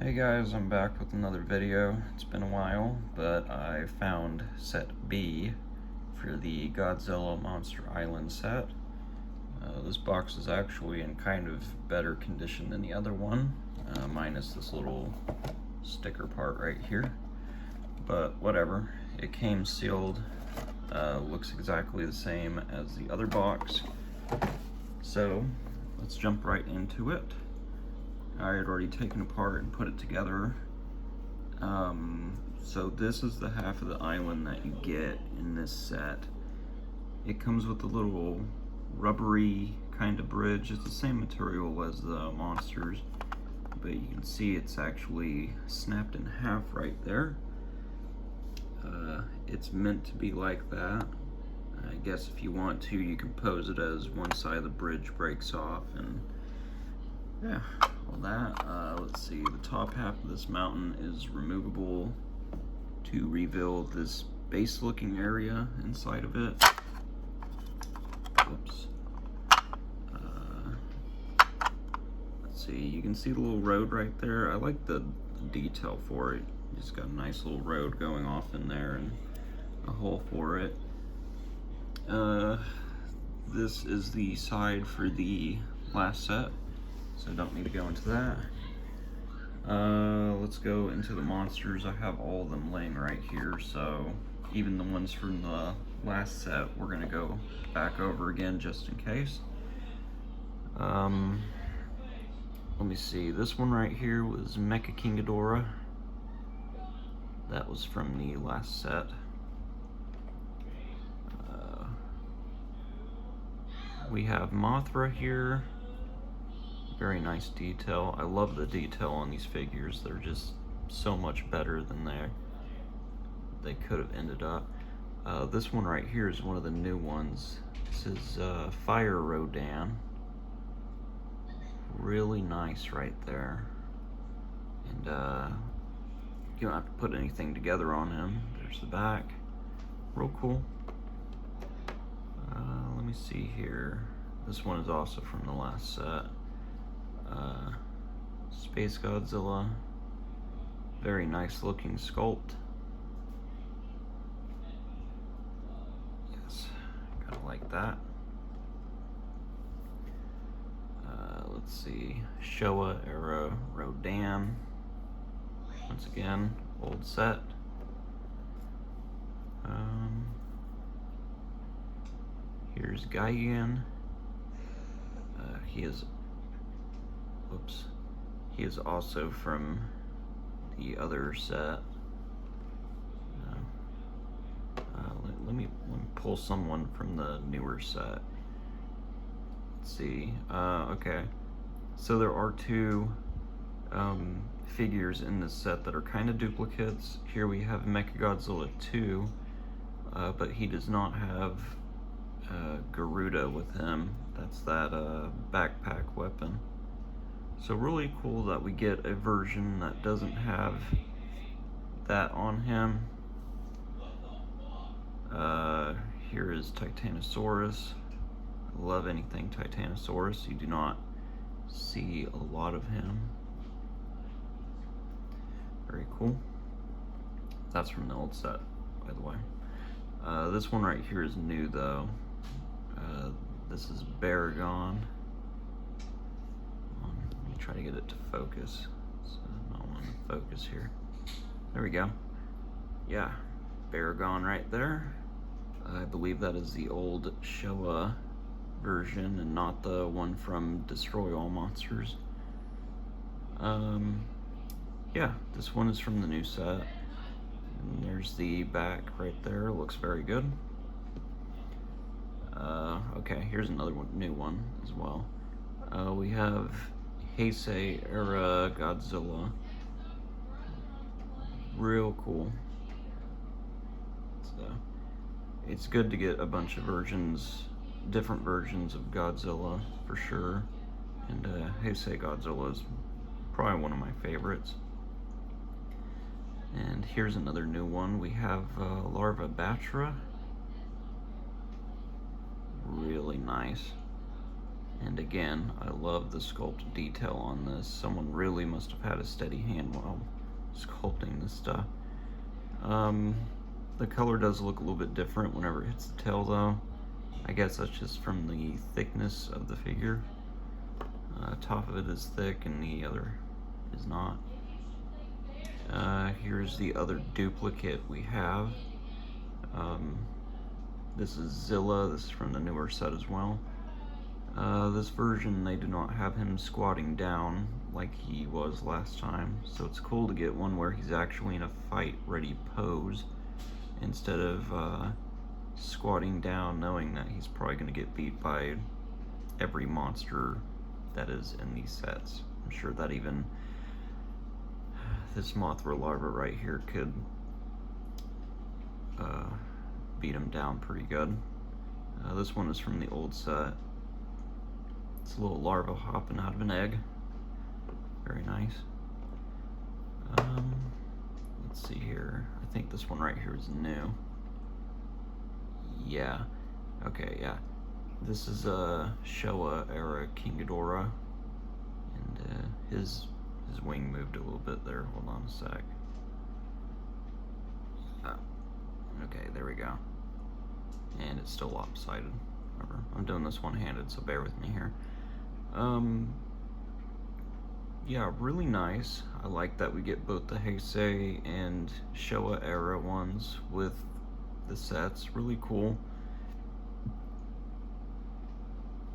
Hey guys, I'm back with another video. It's been a while, but I found set B for the Godzilla Monster Island set. This box is actually in kind of better condition than the other one, minus this little sticker part right here. But whatever, it came sealed, looks exactly the same as the other box. So let's jump right into it. I had already taken apart and put it together. So this is the half of the island that you get in this set. It comes with a little rubbery kind of bridge. It's the same material as the monsters, but you can see it's actually snapped in half right there. It's meant to be like that. I guess if you want to, you can pose it as one side of the bridge breaks off, and yeah, all that. Let's see, the top half of this mountain is removable to reveal this base looking area inside of it. Whoops. Let's see, you can see the little road right there. I like the detail for it. It's got a nice little road going off in there and a hole for it. This is the side for the last set, so I don't need to go into that. Let's go into the monsters. I have all of them laying right here, so even the ones from the last set we're gonna go back over again just in case. Let me see, this one right here was Mecha King Ghidorah. That was from the last set. We have Mothra here. Very nice detail. I love the detail on these figures. They're just so much better than they could have ended up. This one right here is one of the new ones. This is Fire Rodan. Really nice right there. And you don't have to put anything together on him. There's the back. Real cool. Let me see here. This one is also from the last set. Space Godzilla. Very nice looking sculpt. Yes, kind of like that. Let's see, Showa era Rodan. Once again, old set. Here's Gaiyan. He is also from the other set. Let me pull someone from the newer set. Let's see. Okay, so there are two figures in this set that are kind of duplicates. Here we have Mechagodzilla 2, but he does not have Garuda with him. That's that backpack weapon. So really cool that we get a version that doesn't have that on him. Here is Titanosaurus. I love anything Titanosaurus. You do not see a lot of him. Very cool. That's from the old set, by the way. This one right here is new though. This is Baragon. Let me try to get it to focus. It's not wanting to focus here. There we go. Yeah, Baragon right there. I believe that is the old Showa version and not the one from Destroy All Monsters. Yeah, this one is from the new set. And there's the back right there. Looks very good. Okay, here's another one, new one as well. We have Heisei era Godzilla. Real cool. It's good to get a bunch of versions, different versions of Godzilla for sure. And Heisei Godzilla is probably one of my favorites. And here's another new one. We have Larva Batra. Really nice. And again, I love the sculpt detail on this. Someone really must have had a steady hand while sculpting this stuff. The color does look a little bit different whenever it hits the tail though. I guess that's just from the thickness of the figure. Top of it is thick and the other is not. Here's the other duplicate we have. This is Zilla. This is from the newer set as well. This version, they do not have him squatting down like he was last time, so it's cool to get one where he's actually in a fight-ready pose instead of squatting down knowing that he's probably going to get beat by every monster that is in these sets. I'm sure that even this Mothra larva right here could beat him down pretty good. This one is from the old set. It's a little larva hopping out of an egg. Very nice. Let's see here. I think this one right here is new. Yeah. Okay, yeah. This is a Showa era King Ghidorah, and his wing moved a little bit there. Hold on a sec. Okay, there we go. And it's still lopsided. Whatever. I'm doing this one-handed, so bear with me here. Yeah, really nice. I like that we get both the Heisei and Showa era ones with the sets. Really cool.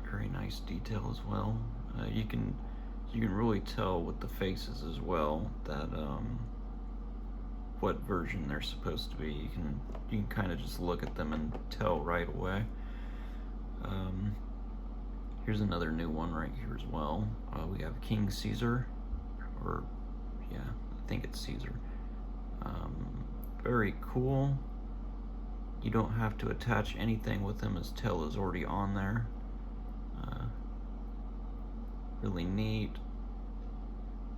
Very nice detail as well. You can really tell with the faces as well that what version they're supposed to be. You can kind of just look at them and tell right away. Here's another new one right here as well. We have King Caesar, or yeah, I think it's Caesar. Very cool. You don't have to attach anything with him, his tail is already on there. Really neat.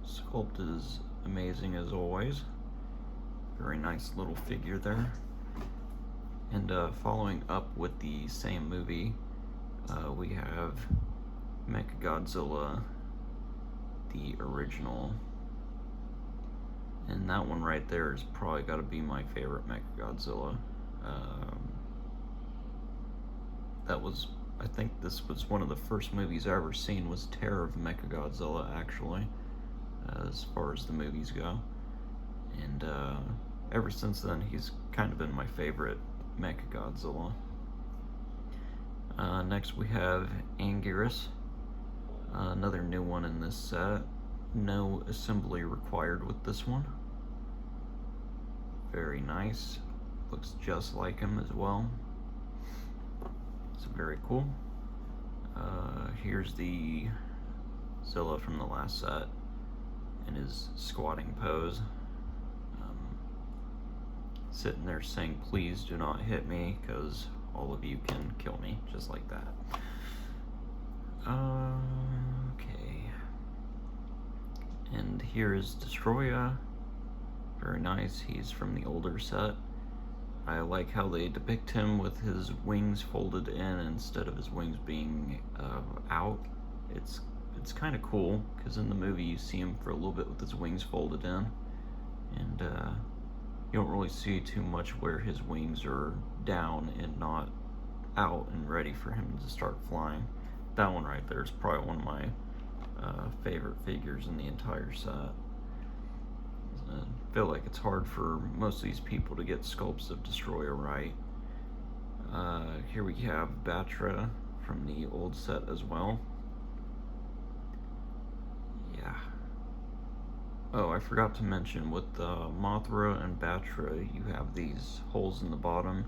Sculpt is amazing as always. Very nice little figure there. And following up with the same movie, we have Godzilla, the original. And that one right there is probably got to be my favorite Godzilla. I think this was one of the first movies I ever seen, was Terror of Mechagodzilla, actually, as far as the movies go. And ever since then, he's kind of been my favorite Mechagodzilla. Next we have Anguirus, another new one in this set. No assembly required with this one. Very nice. Looks just like him as well. So very cool. Here's the Zilla from the last set in his squatting pose. Sitting there saying, "Please do not hit me, because all of you can kill me," just like that. Okay. And here is Destroya. Very nice. He's from the older set. I like how they depict him with his wings folded in instead of his wings being out. It's kind of cool, because in the movie you see him for a little bit with his wings folded in, and you don't really see too much where his wings are down and not out and ready for him to start flying. That one right there is probably one of my favorite figures in the entire set. I feel like it's hard for most of these people to get sculpts of Destroyer right. Here we have Batra from the old set as well. Yeah. Oh, I forgot to mention, with Mothra and Batra, you have these holes in the bottom.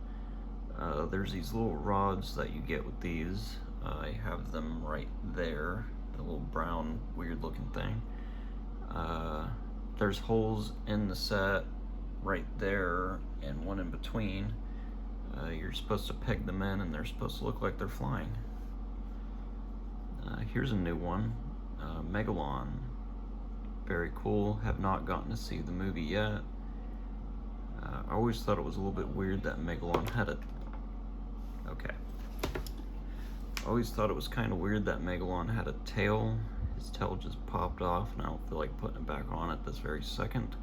There's these little rods that you get with these. I have them right there, the little brown, weird looking thing. There's holes in the set right there and one in between. You're supposed to peg them in and they're supposed to look like they're flying. Here's a new one, Megalon. Very cool. Have not gotten to see the movie yet. I always thought it was a little bit weird that Megalon had a... Okay. always thought it was kind of weird that Megalon had a tail. His tail just popped off, and I don't feel like putting it back on at this very second.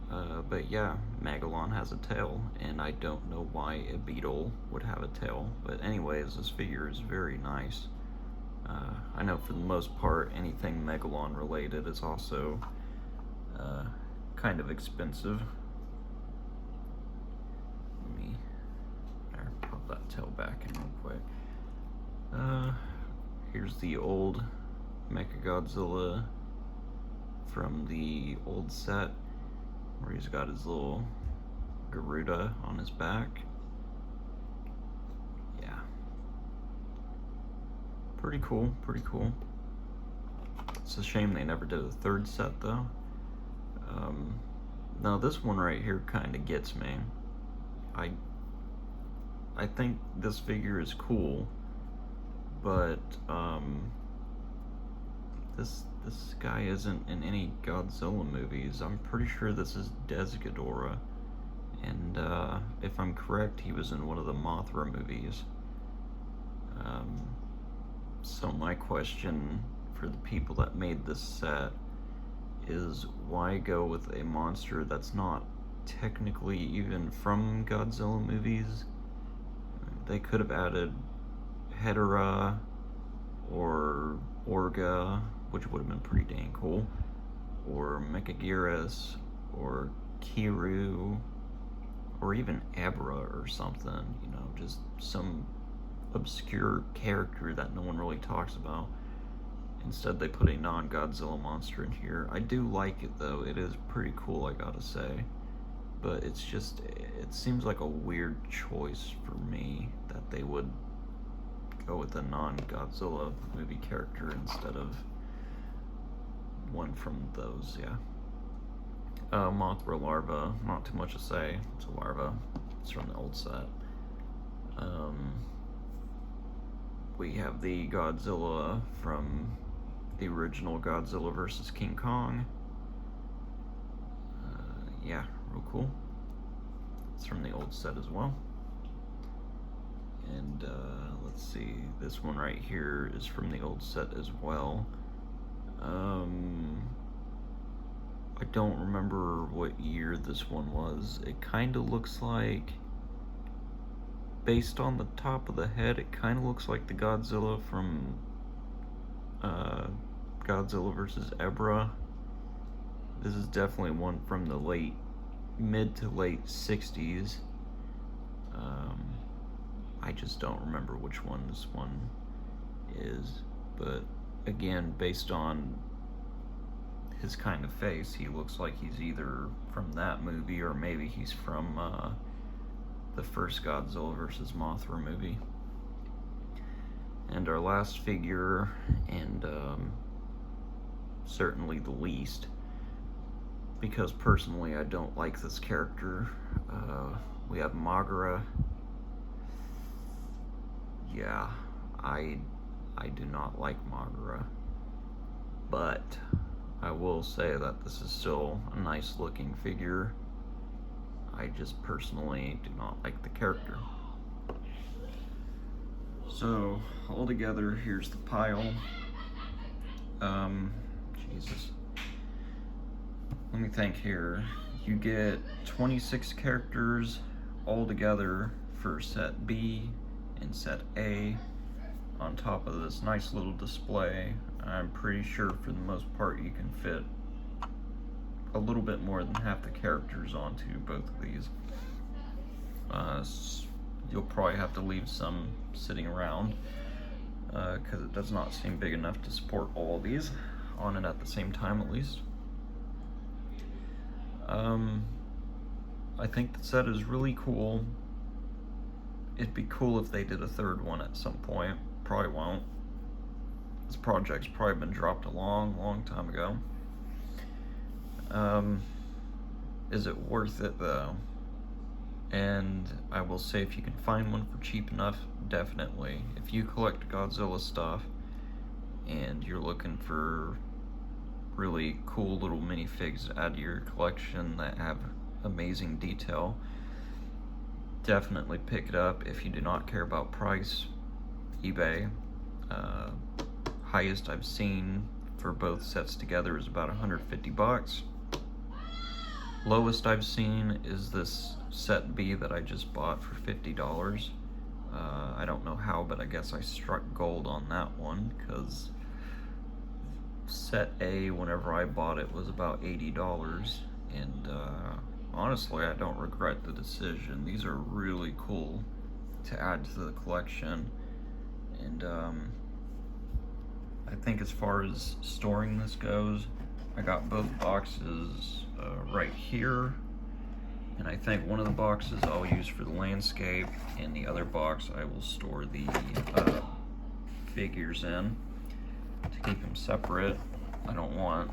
But yeah, Megalon has a tail, and I don't know why a beetle would have a tail. But anyways, this figure is very nice. I know for the most part, anything Megalon related is also kind of expensive. Let me pop that tail back in real quick. Here's the old Mechagodzilla from the old set, where he's got his little Garuda on his back. Yeah. Pretty cool, pretty cool. It's a shame they never did a third set though. Now this one right here kind of gets me. I think this figure is cool, but this guy isn't in any Godzilla movies. I'm pretty sure this is Ghidorah, and if I'm correct, he was in one of the Mothra movies. So my question for the people that made this set is, why go with a monster that's not technically even from Godzilla movies? They could have added Hedorah or Orga, which would have been pretty dang cool, or Mechagodzilla, or Kiru, or even Abra or something, you know, just some obscure character that no one really talks about. Instead, they put a non-Godzilla monster in here. I do like it though, it is pretty cool, I gotta say. But it's just, it seems like a weird choice for me that they would go with a non-Godzilla movie character instead of one from those, yeah. Mothra larva, not too much to say. It's a larva. It's from the old set. We have the Godzilla from the original Godzilla vs. King Kong. Yeah, real cool. It's from the old set as well. And let's see, this one right here is from the old set as well. I don't remember what year this one was. It kind of looks like, based on the top of the head, it kind of looks like the Godzilla from Godzilla vs. Ebra. This is definitely one from the mid to late 60s. I just don't remember which one this one is, but again, based on his kind of face, he looks like he's either from that movie or maybe he's from the first Godzilla vs. Mothra movie. And our last figure, and certainly the least, because personally I don't like this character, we have Mothra. Yeah, I do not like Mothra, but I will say that this is still a nice looking figure. I just personally do not like the character. So, altogether, here's the pile. Jesus. Let me think here. You get 26 characters altogether for set B and set A on top of this nice little display. I'm pretty sure for the most part you can fit a little bit more than half the characters onto both of these. You'll probably have to leave some sitting around because it does not seem big enough to support all of these on it at the same time, at least. I think the set is really cool. It'd be cool if they did a third one at some point. Probably won't. This project's probably been dropped a long time ago. Is it worth it though? And I will say, if you can find one for cheap enough, definitely. If you collect Godzilla stuff and you're looking for really cool little minifigs to add to your collection that have amazing detail, definitely pick it up. If you do not care about price, eBay. Highest I've seen for both sets together is about 150 bucks. Lowest I've seen is this set B that I just bought for $50. I don't know how, but I guess I struck gold on that one, because set A, whenever I bought it, was about $80, and honestly, I don't regret the decision. These are really cool to add to the collection, and I think as far as storing this goes, I got both boxes right here, and I think one of the boxes I'll use for the landscape, and the other box I will store the figures in to keep them separate. I don't want,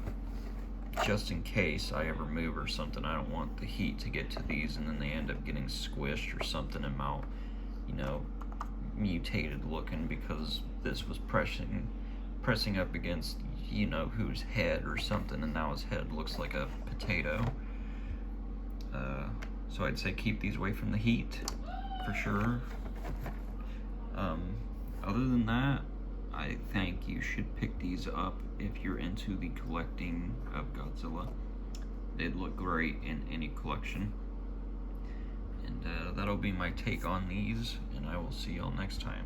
just in case I ever move or something, I don't want the heat to get to these and then they end up getting squished or something and mutated looking, because this was pressing up against whose head or something, and now his head looks like a potato. So I'd say keep these away from the heat for sure. Other than that, I think you should pick these up if you're into the collecting of Godzilla. They'd look great in any collection. And that'll be my take on these, and I will see y'all next time.